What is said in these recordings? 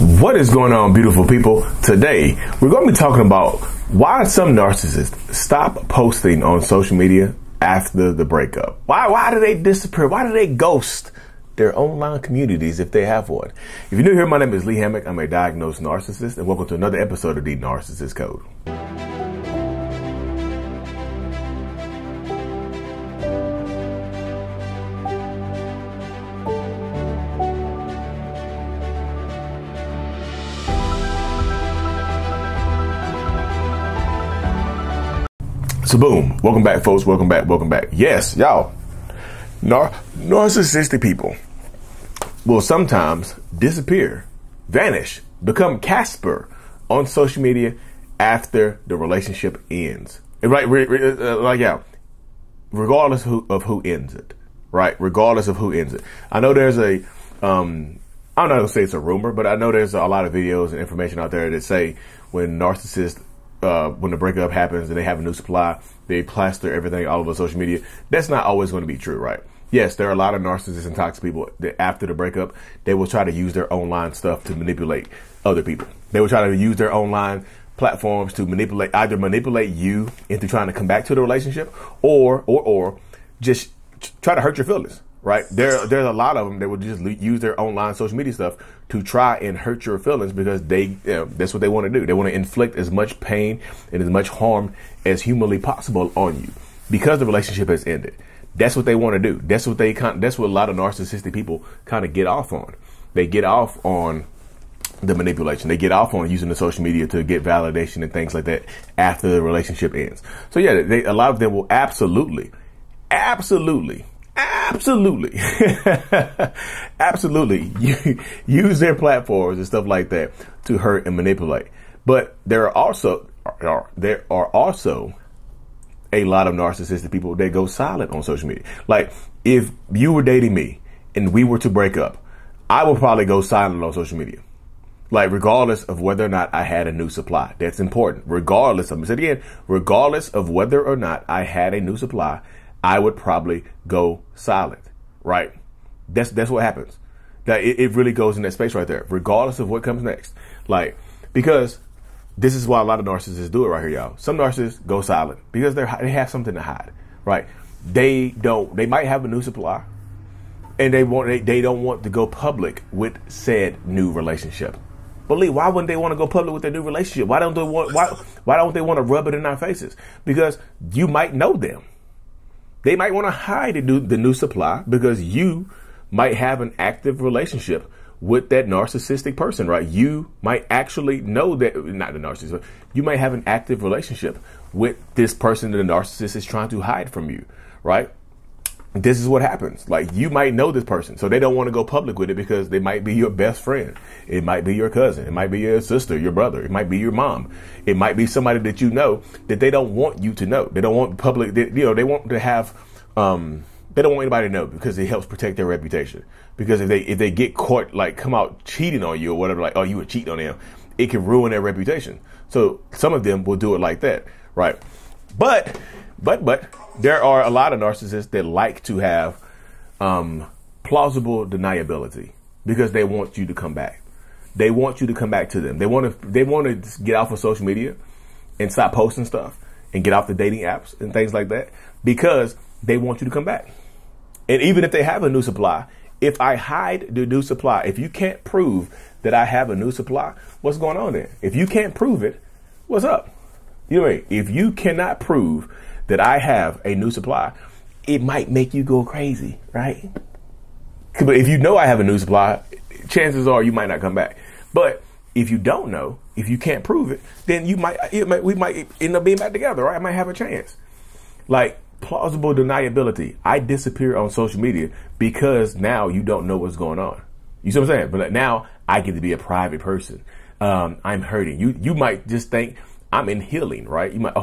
What is going on, beautiful people? Today, we're going to be talking about why some narcissists stop posting on social media after the breakup. Why do they disappear? Why do they ghost their online communities if they have one? If you're new here, my name is Lee Hammock. I'm a diagnosed narcissist, and welcome to another episode of the Narcissist Code. So boom, welcome back, folks. Welcome back. Yes, y'all, narcissistic people will sometimes disappear, vanish, become Casper on social media after the relationship ends. Right? Regardless of who ends it. Right? Regardless of who ends it. I know there's I'm not gonna say it's a rumor, but I know there's a lot of videos and information out there that say when narcissists when the breakup happens and they have a new supply, they plaster everything all over social media. That's not always going to be true, right? Yes, there are a lot of narcissists and toxic people that after the breakup, they will try to use their online stuff to manipulate other people. They will try to use their online platforms to either manipulate you into trying to come back to the relationship or just try to hurt your feelings, right? There's a lot of them that will just use their online social media stuff to try and hurt your feelings because that's what they want to do. They want to inflict as much pain and as much harm as humanly possible on you because the relationship has ended. That's what they want to do. That's what a lot of narcissistic people kind of get off on. They get off on the manipulation. They get off on using the social media to get validation and things like that after the relationship ends. So yeah, a lot of them will absolutely use their platforms and stuff like that to hurt and manipulate. But there are also a lot of narcissistic people that go silent on social media. Like if you were dating me and we were to break up, I would probably go silent on social media. Like regardless of whether or not I had a new supply. That's important. Regardless of whether or not I had a new supply, I would probably go silent, right? That's what happens. That it really goes in that space right there, regardless of what comes next. Like, because this is why a lot of narcissists do it right here, y'all. Some narcissists go silent because they have something to hide, right? They might have a new supply and they don't want to go public with said new relationship. But Lee, why wouldn't they want to go public with their new relationship? Why don't they want to rub it in our faces? Because you might know them. They might want to hide the new supply because you might have an active relationship with that narcissistic person, right? You might actually know that, not the narcissist, but you might have an active relationship with this person that the narcissist is trying to hide from you, right? This is what happens. Like you might know this person, so they don't want to go public with it because they might be your best friend. It might be your cousin. It might be your sister, your brother. It might be your mom. It might be somebody that you know that they don't want you to know. They don't want public. They want to have. They don't want anybody to know because it helps protect their reputation. Because if they get caught, like come out cheating on you or whatever, like oh you were cheating on them, it can ruin their reputation. So some of them will do it like that, right? But there are a lot of narcissists that like to have plausible deniability because they want you to come back. They want you to come back to them. They want to get off of social media and stop posting stuff and get off the dating apps and things like that because they want you to come back. And even if they have a new supply, if I hide the new supply, if you can't prove that I have a new supply, what's going on there? If you can't prove it, what's up? You know what I mean? If you cannot prove that I have a new supply, it might make you go crazy, right? But if you know I have a new supply, chances are you might not come back. But if you don't know, if you can't prove it, then we might end up being back together, right? I might have a chance. Like plausible deniability. I disappear on social media because now you don't know what's going on. You see what I'm saying? But now I get to be a private person. I'm hurting. You might just think I'm in healing, right? You might,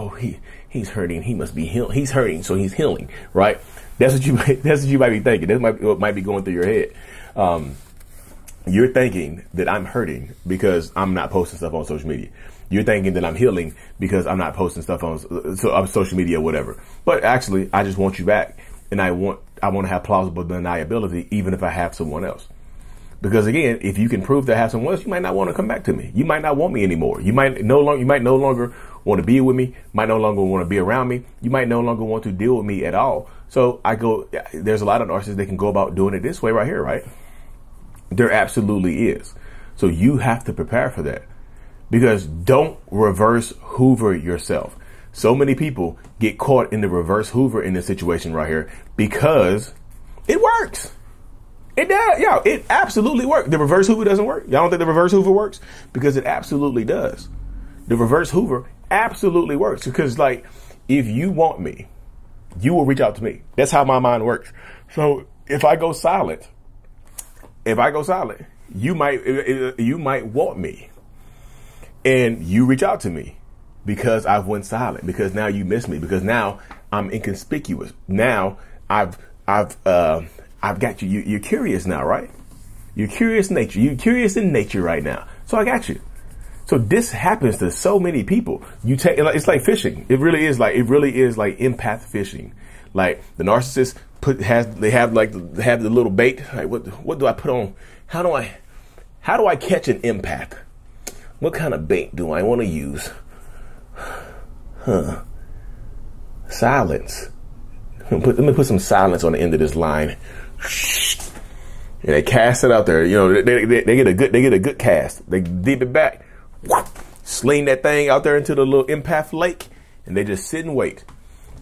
he's hurting. He must be healing. He's hurting, so he's healing, right? That's what you might be thinking. That's what might be going through your head. You're thinking that I'm hurting because I'm not posting stuff on social media. You're thinking that I'm healing because I'm not posting stuff on social media or whatever. But actually, I just want you back, and I want to have plausible deniability, even if I have someone else. Because again, if you can prove that I have someone else, you might not want to come back to me. You might not want me anymore. You might no longer want to be with me, might no longer want to be around me. You might no longer want to deal with me at all. So there's a lot of narcissists that can go about doing it this way right here, right? There absolutely is. So you have to prepare for that, because don't reverse Hoover yourself. So many people get caught in the reverse Hoover in this situation right here because it works. It does. Yeah, it absolutely works. The reverse Hoover doesn't work. Y'all don't think the reverse Hoover works? Because it absolutely does. The reverse Hoover absolutely works, because like, if you want me, you will reach out to me. That's how my mind works. So if I go silent, you might want me, and you reach out to me because I've went silent, because now you miss me, because now I'm inconspicuous. Now I've got you. You're curious now, right? You're curious nature. You're curious in nature right now. So I got you. So this happens to so many people. It's like fishing. It really is like empath fishing. Like the narcissist have the little bait. Like what do I put on? How do I catch an empath? What kind of bait do I want to use? Silence. Let me put some silence on the end of this line. And they cast it out there. You know, they get a good cast. They dip it back, sling that thing out there into the little empath lake, and they just sit and wait.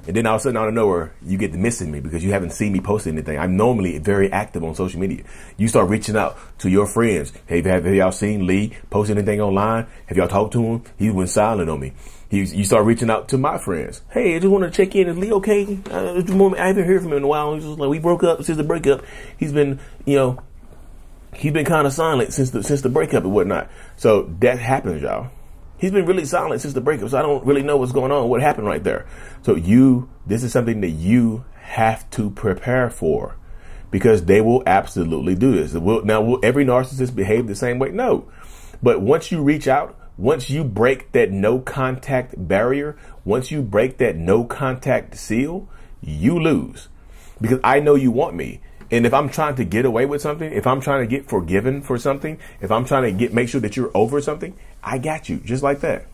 And then all of a sudden, out of nowhere, you get to missing me because you haven't seen me post anything. I'm normally very active on social media. You start reaching out to your friends. Hey, have y'all seen Lee post anything online? Have y'all talked to him? He went silent on me. You start reaching out to my friends. Hey, I just want to check in. Is Lee okay? I haven't heard from him in a while. He's just like, we broke up since the breakup. He's been kind of silent since the breakup and whatnot. So that happens, y'all. He's been really silent since the breakup, so I don't really know what's going on, what happened right there. So this is something that you have to prepare for, because they will absolutely do this. Will every narcissist behave the same way? No. But once you reach out, once you break that no contact barrier, once you break that no contact seal, you lose. Because I know you want me. And if I'm trying to get away with something, if I'm trying to get forgiven for something, if I'm trying to make sure that you're over something, I got you just like that.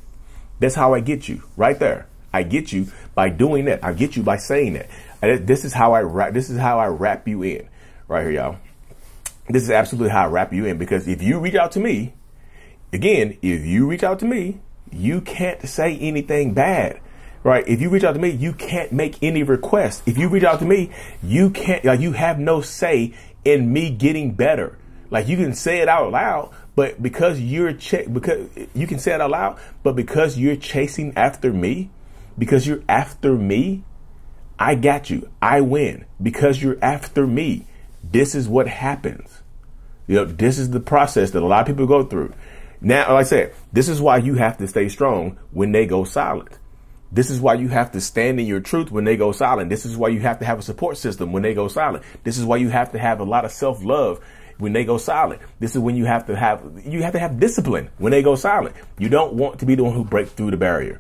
That's how I get you right there. I get you by doing that. I get you by saying that. This is how I wrap you in right here, y'all. This is absolutely how I wrap you in, because if you reach out to me, again, you can't say anything bad. Right? If you reach out to me, you can't make any requests. If you reach out to me, you have no say in me getting better. Like, you can say it out loud, but because you can say it out loud, but because you're chasing after me, because you're after me, I got you. I win because you're after me. This is what happens. This is the process that a lot of people go through. Now, like I said, this is why you have to stay strong when they go silent. This is why you have to stand in your truth when they go silent. This is why you have to have a support system when they go silent. This is why you have to have a lot of self-love when they go silent. This is when you have to have discipline when they go silent. You don't want to be the one who breaks through the barrier,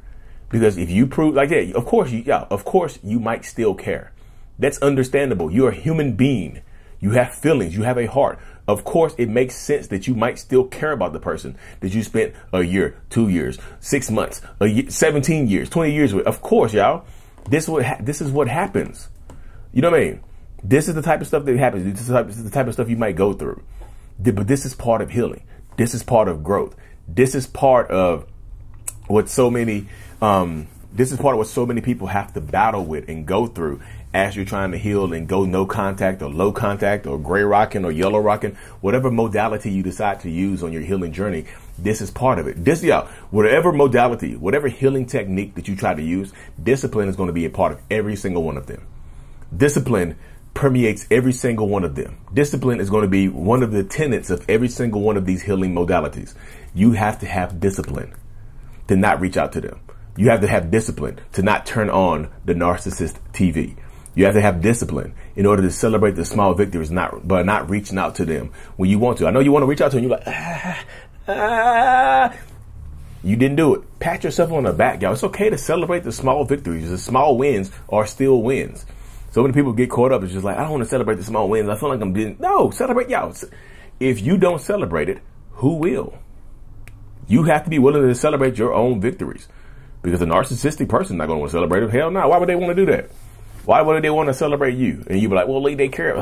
because if you prove like that, of course you might still care. That's understandable. You're a human being. You have feelings. You have a heart. Of course, it makes sense that you might still care about the person that you spent a year, 2 years, 6 months, 17 years, 20 years with. Of course, y'all, this is what happens. You know what I mean? This is the type of stuff that happens. This is the type of stuff you might go through. But this is part of healing. This is part of growth. This is part of what so many people have to battle with and go through as you're trying to heal and go no contact or low contact or gray rocking or yellow rocking, whatever modality you decide to use on your healing journey. This is part of it. Whatever modality, whatever healing technique that you try to use, discipline is going to be a part of every single one of them. Discipline permeates every single one of them. Discipline is going to be one of the tenets of every single one of these healing modalities. You have to have discipline to not reach out to them. You have to have discipline to not turn on the narcissist TV. You have to have discipline in order to celebrate the small victories, but not reaching out to them when you want to. I know you want to reach out to them. You're like, you didn't do it. Pat yourself on the back, y'all. It's okay to celebrate the small victories. The small wins are still wins. So many people get caught up. It's just like, I don't want to celebrate the small wins. I feel like I'm being, no, celebrate, y'all. If you don't celebrate it, who will? You have to be willing to celebrate your own victories, because a narcissistic person not going to want to celebrate it. Hell no. Why would they want to do that? Why would they want to celebrate you? And you be like, well, Lee, they care.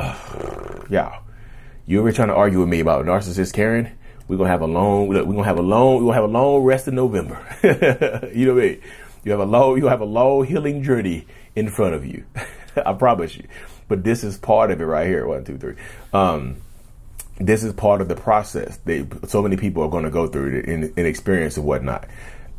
Yeah. You ever trying to argue with me about narcissists caring? We're going to have a long rest in November. You know what I mean? You'll have a long healing journey in front of you. I promise you. But this is part of it right here. 1, 2, 3. This is part of the process that so many people are going to go through in experience and whatnot.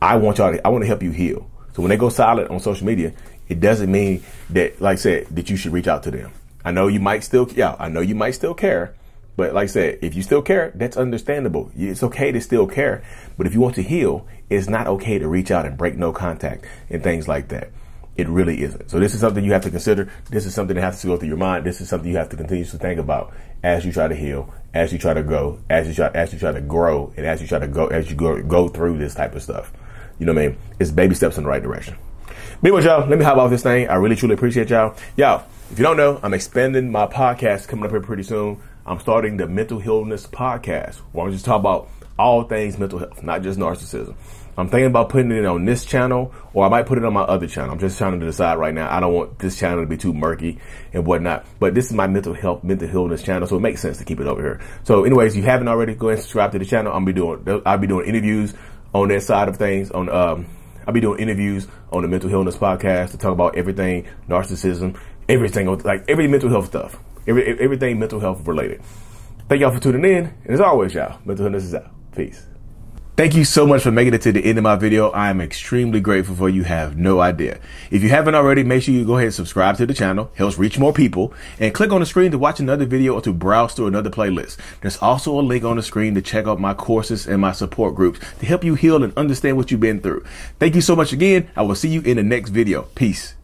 I want to help you heal. So when they go silent on social media, it doesn't mean that, like I said, that you should reach out to them. I know you might still care. But like I said, if you still care, that's understandable. It's okay to still care. But if you want to heal, it's not okay to reach out and break no contact and things like that. It really isn't. So this is something you have to consider. This is something that has to go through your mind. This is something you have to continue to think about as you try to heal, as you try to go, as you try to grow, and as you go through this type of stuff. You know what I mean? It's baby steps in the right direction. Meanwhile, y'all, let me hop off this thing. I really, truly appreciate y'all. Y'all, if you don't know, I'm expanding my podcast coming up here pretty soon. I'm starting the Mental Illness Podcast, where I'm just talking about all things mental health, not just narcissism. I'm thinking about putting it on this channel, or I might put it on my other channel. I'm just trying to decide right now. I don't want this channel to be too murky and whatnot. But this is my mental illness channel, so it makes sense to keep it over here. So anyways, if you haven't already, go ahead and subscribe to the channel. I'll be doing interviews on that side of things. I'll be doing interviews on the Mental Illness Podcast to talk about everything narcissism, everything, like every mental health stuff, everything mental health related. Thank y'all for tuning in. And as always, y'all, Mental Illness is out. Peace. Thank you so much for making it to the end of my video. I am extremely grateful for you. Have no idea. If you haven't already, make sure you go ahead and subscribe to the channel. Helps reach more people. And click on the screen to watch another video or to browse through another playlist. There's also a link on the screen to check out my courses and my support groups to help you heal and understand what you've been through. Thank you so much again. I will see you in the next video. Peace.